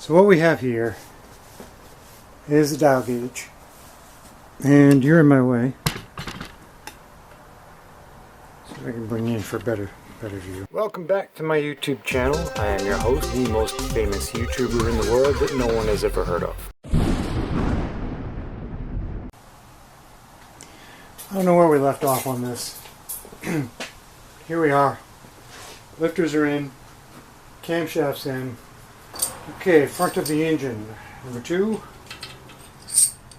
So what we have here is the dial gauge, and you're in my way, so I can bring you in for a better view. Welcome back to my YouTube channel. I am your host, the most famous YouTuber in the world that no one has ever heard of. I don't know where we left off on this. Here we are. Lifters are in, camshaft's in. Okay, front of the engine. Number 2,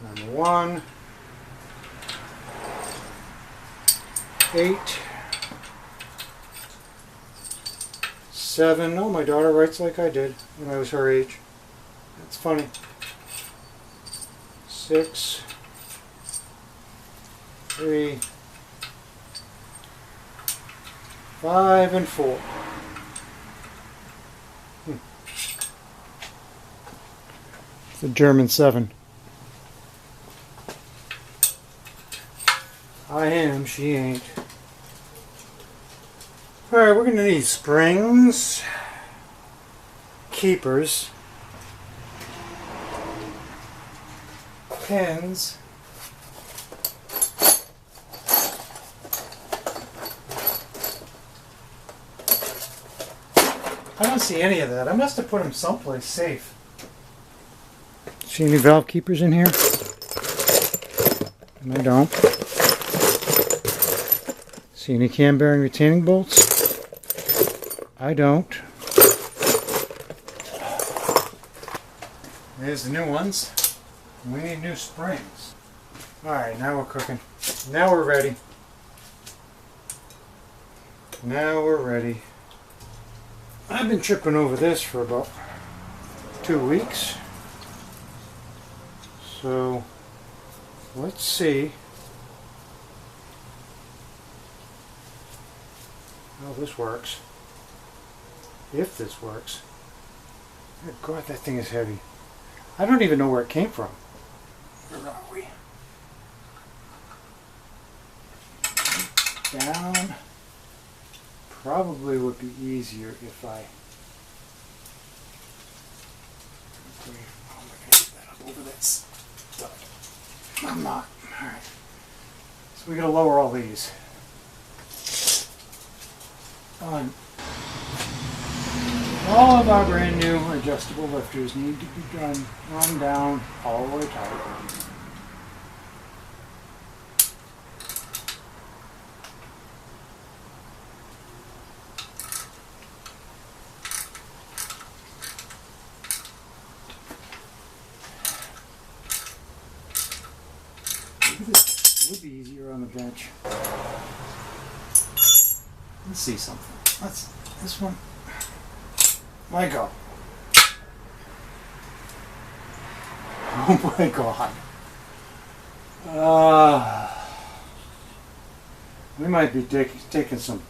number 1, 8, 7. Oh, my daughter writes like I did when I was her age. That's funny. 6, 3, 5, and 4. It's a German 7. I am, she ain't. Alright, we're going to need springs, keepers, pins, I don't see any of that. I must have put them someplace safe. See any valve keepers in here? And I don't. See any cam bearing retaining bolts? I don't. There's the new ones. We need new springs. Alright, now we're cooking. Now we're ready. Now we're ready. I've been tripping over this for about 2 weeks. So, let's see how this works. If this works. Oh God, that thing is heavy. I don't even know where it came from. Where are we? Down. Probably would be easier if I... Oh, I'm not going to get that up over this. I'm not. Alright. So we got to lower all these. On. All of our brand new adjustable lifters need to be run down all the way tight. It would be easier on the bench. Let's see something. This one. My God. Oh my God. We might be taking some.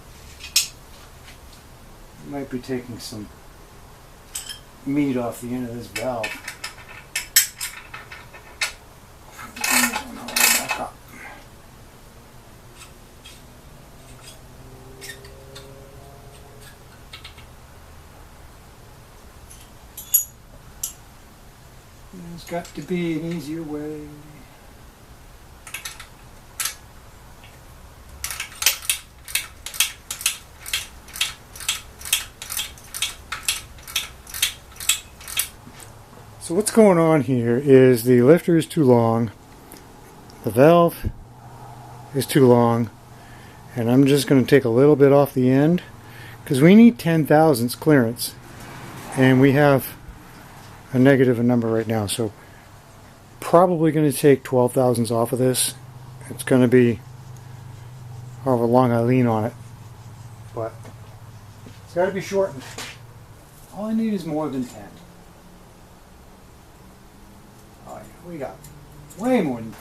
We might be taking some meat off the end of this valve. There's got to be an easier way. So what's going on here is the lifter is too long, the valve is too long, and I'm just going to take a little bit off the end because we need 10 thousandths clearance, and we have a negative number right now, so probably going to take 12 thousandths off of this. It's going to be however long I lean on it, but it's got to be shortened. All I need is more than 10. Oh yeah, we got way more than.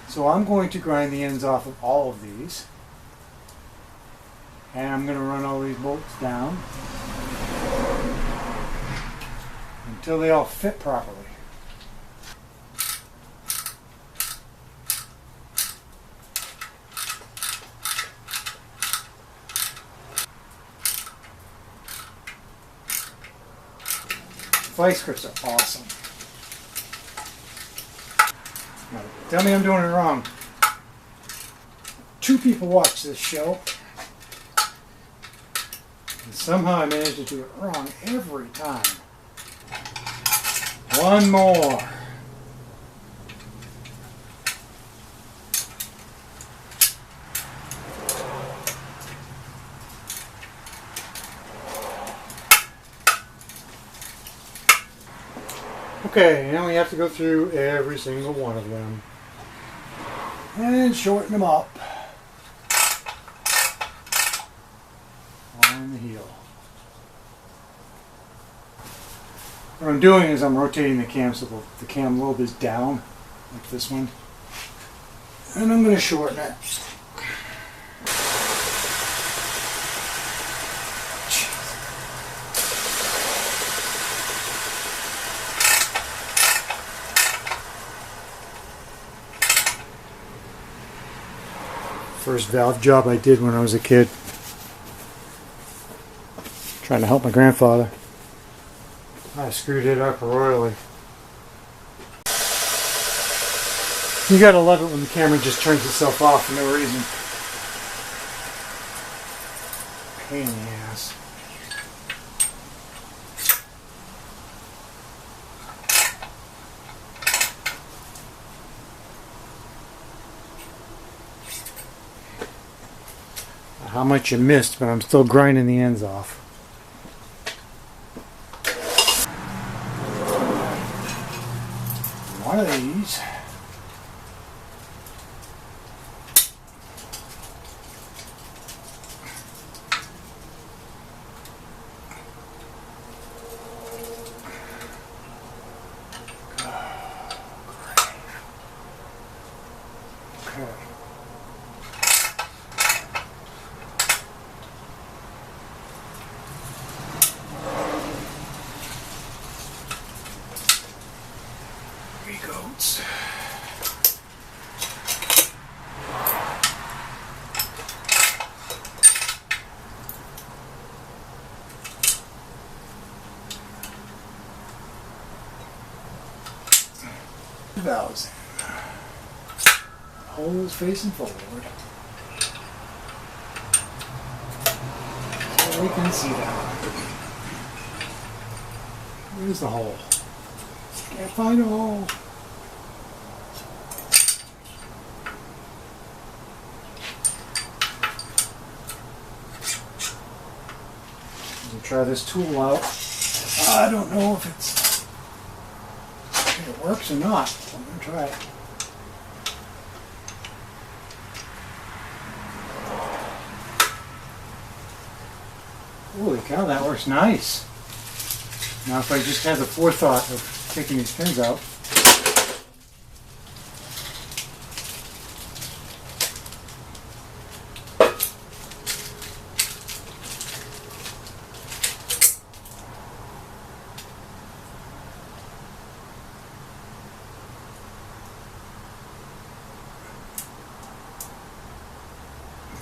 So I'm going to grind the ends off of all of these, and I'm going to run all these bolts down until they all fit properly. Vice grips are awesome. Now, tell me I'm doing it wrong. 2 people watch this show. And somehow I managed to do it wrong every time. One more. Okay, now we have to go through every single one of them and shorten them up on the heel. What I'm doing is I'm rotating the cam so the cam lobe is down, like this one, and I'm going to shorten it. First valve job I did when I was a kid. Trying to help my grandfather. I screwed it up royally. You gotta love it when the camera just turns itself off for no reason. Pain in the ass. How much you missed, but I'm still grinding the ends off. One of these. Okay. Goats. Valves in. Holes facing forward. So we can see that. Where's the hole? Can't find a hole. Try this tool out. I don't know if it works or not. I'm going to try it. Holy cow, that works nice. Now if I just had the forethought of taking these pins out.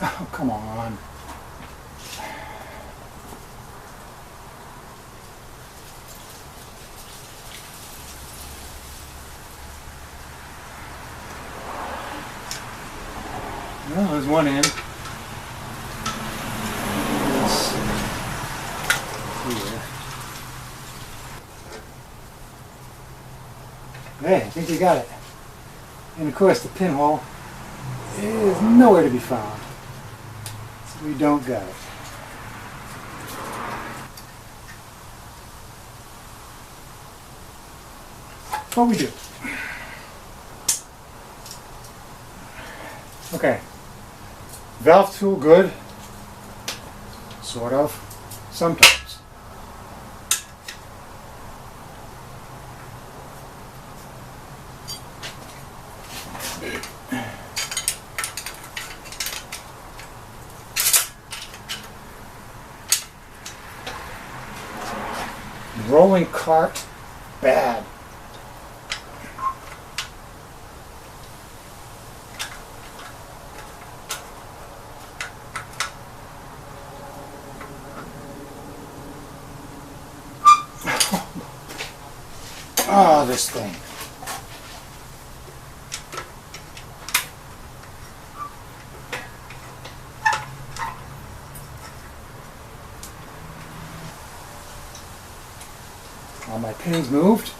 Oh, come on. Well, there's one end. Hey, I think you got it. And of course the pinhole is nowhere to be found. So we don't got it. But we do. Okay. Valve tool good. Sort of. Sometimes. Rolling cart, bad. Oh, this thing. All my pins moved.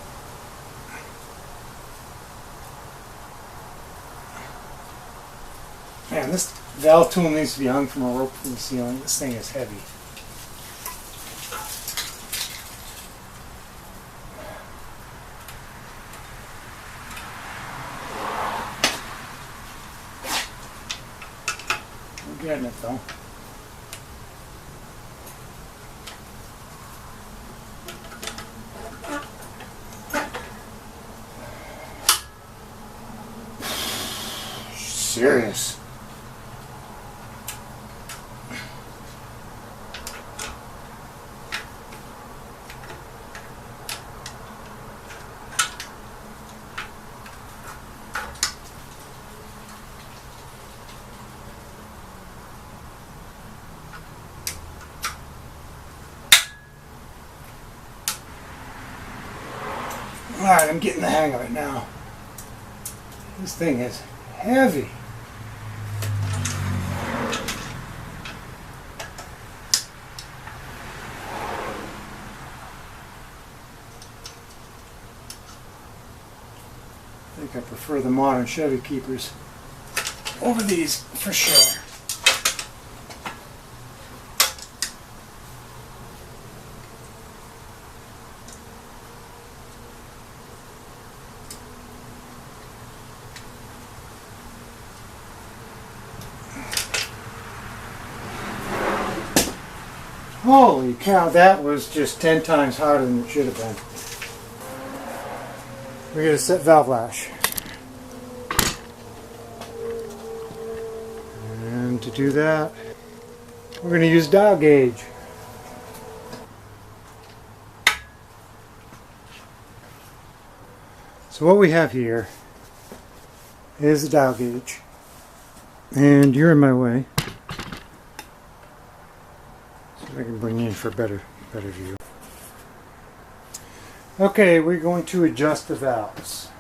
Man, this valve tool needs to be hung from a rope from the ceiling. This thing is heavy. We're getting it though. Serious. Alright, I'm getting the hang of it now. This thing is heavy. I think I prefer the modern Chevy keepers over these for sure. Holy cow, that was just 10 times harder than it should have been. We're going to set valve lash. And to do that, we're going to use dial gauge. So what we have here is the dial gauge. And you're in my way. I can bring you in for a better view. Okay, we're going to adjust the valves.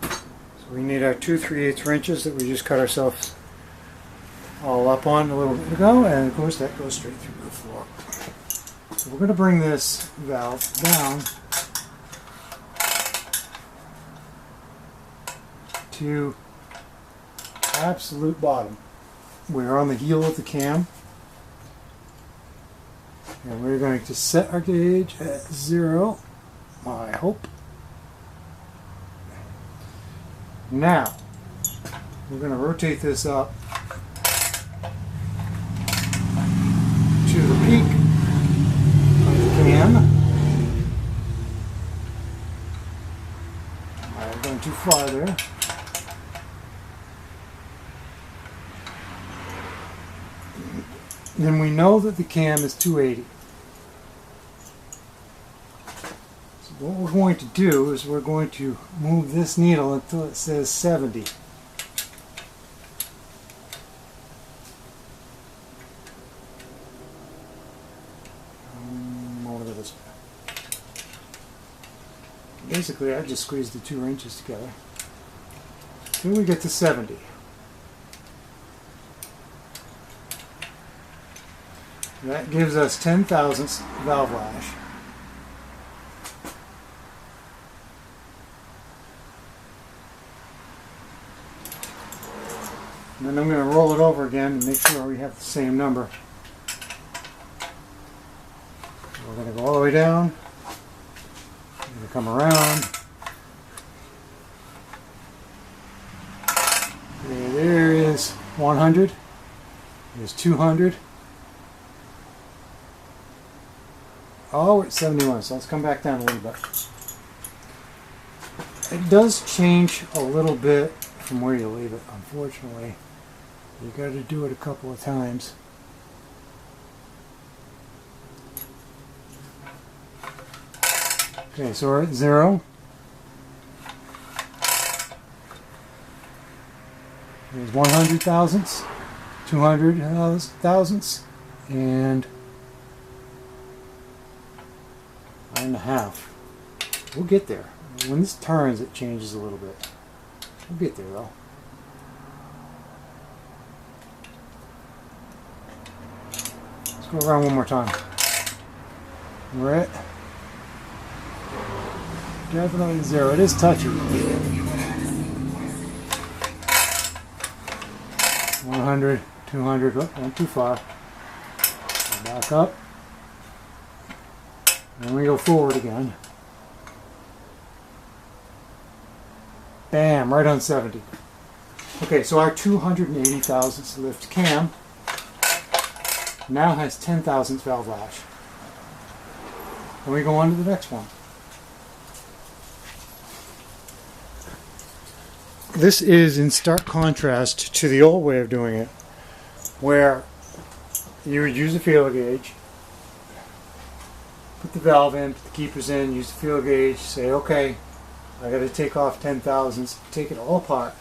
So we need our 2 3/8 wrenches that we just cut ourselves all up on a little bit ago, and of course that goes straight through the floor. So we're going to bring this valve down to absolute bottom. We're on the heel of the cam, and we're going to set our gauge at 0, I hope. Now we're going to rotate this up to the peak of the cam. I'm going too far there. Then we know that the cam is 280. So what we're going to do is we're going to move this needle until it says 70. Over this way. Basically, I just squeeze the 2 wrenches together until we get to 70. That gives us 10 thousandths valve lash. And then I'm going to roll it over again and make sure we have the same number. We're going to go all the way down. We're going to come around. Okay, there is 100. There's 200. Oh, we're at 71, so let's come back down a little bit. It does change a little bit from where you leave it, unfortunately. You got to do it a couple of times. Okay, so we're at 0. There's 100 thousandths, 200 thousandths, and 9.5. We'll get there. When this turns, it changes a little bit. We'll get there though. Let's go around one more time. We're at definitely 0. It is touchy. 100, 200, oh, went too far. Back up. And we go forward again. Bam, right on 70. Okay, so our 280 thousandths lift cam now has 10 thousandths valve lash. And we go on to the next one. This is in stark contrast to the old way of doing it, where you would use a feeler gauge, put the valve in, put the keepers in, use the feeler gauge, say, okay, I got to take off 10 thousandths, take it all apart,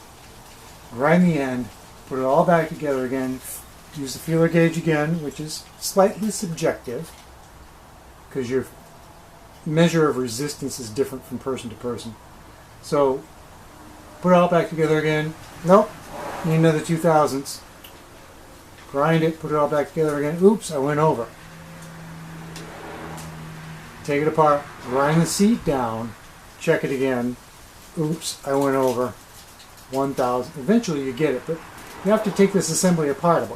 right in the end, put it all back together again, use the feeler gauge again, which is slightly subjective, because your measure of resistance is different from person to person. So, put it all back together again. Nope, need another 2 thousandths. Grind it, put it all back together again. Oops, I went over. Take it apart, grind the seat down, check it again. Oops, I went over. 1,000. Eventually you get it, but you have to take this assembly apart.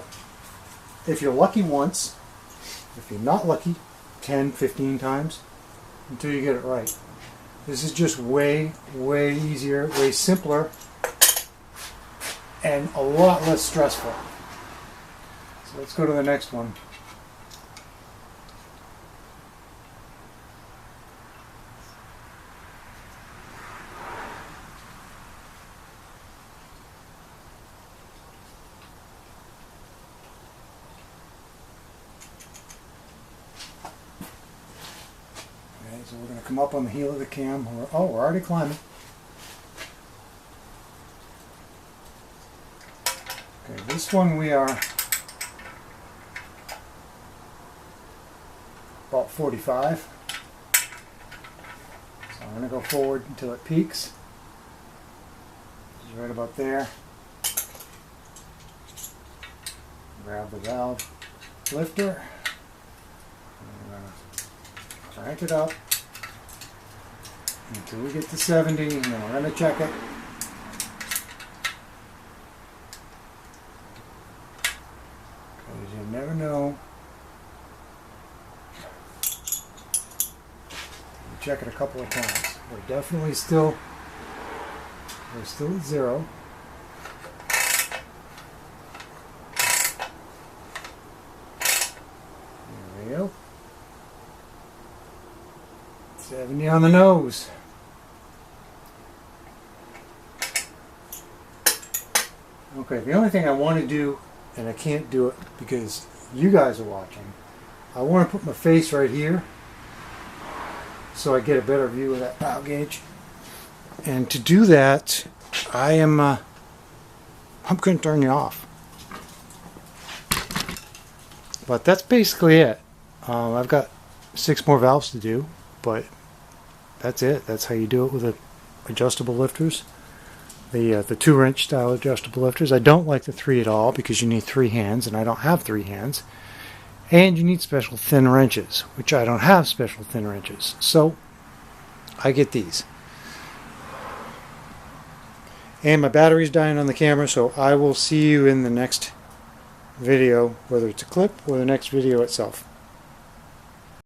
If you're lucky once, if you're not lucky 10, 15 times, until you get it right. This is just way, way easier, way simpler, and a lot less stressful. So let's go to the next one. So we're going to come up on the heel of the cam. We're already climbing. Okay, this one we are about 45. So I'm going to go forward until it peaks. Which is right about there. Grab the valve lifter. And we're going to crank it up until we get to 70, and then we're going to check it. Because you never know. We check it a couple of times. We're definitely still, we're still at 0. There we go. 70 on the nose. Okay, the only thing I want to do, and I can't do it because you guys are watching, I want to put my face right here so I get a better view of that valve gauge. And to do that, I'm going to turn you off. But that's basically it. I've got 6 more valves to do, but that's it. That's how you do it with adjustable lifters. The 2-wrench style adjustable lifters. I don't like the 3 at all because you need 3 hands, and I don't have 3 hands. And you need special thin wrenches, which I don't have special thin wrenches. So I get these. And my battery's dying on the camera, so I will see you in the next video, whether it's a clip or the next video itself.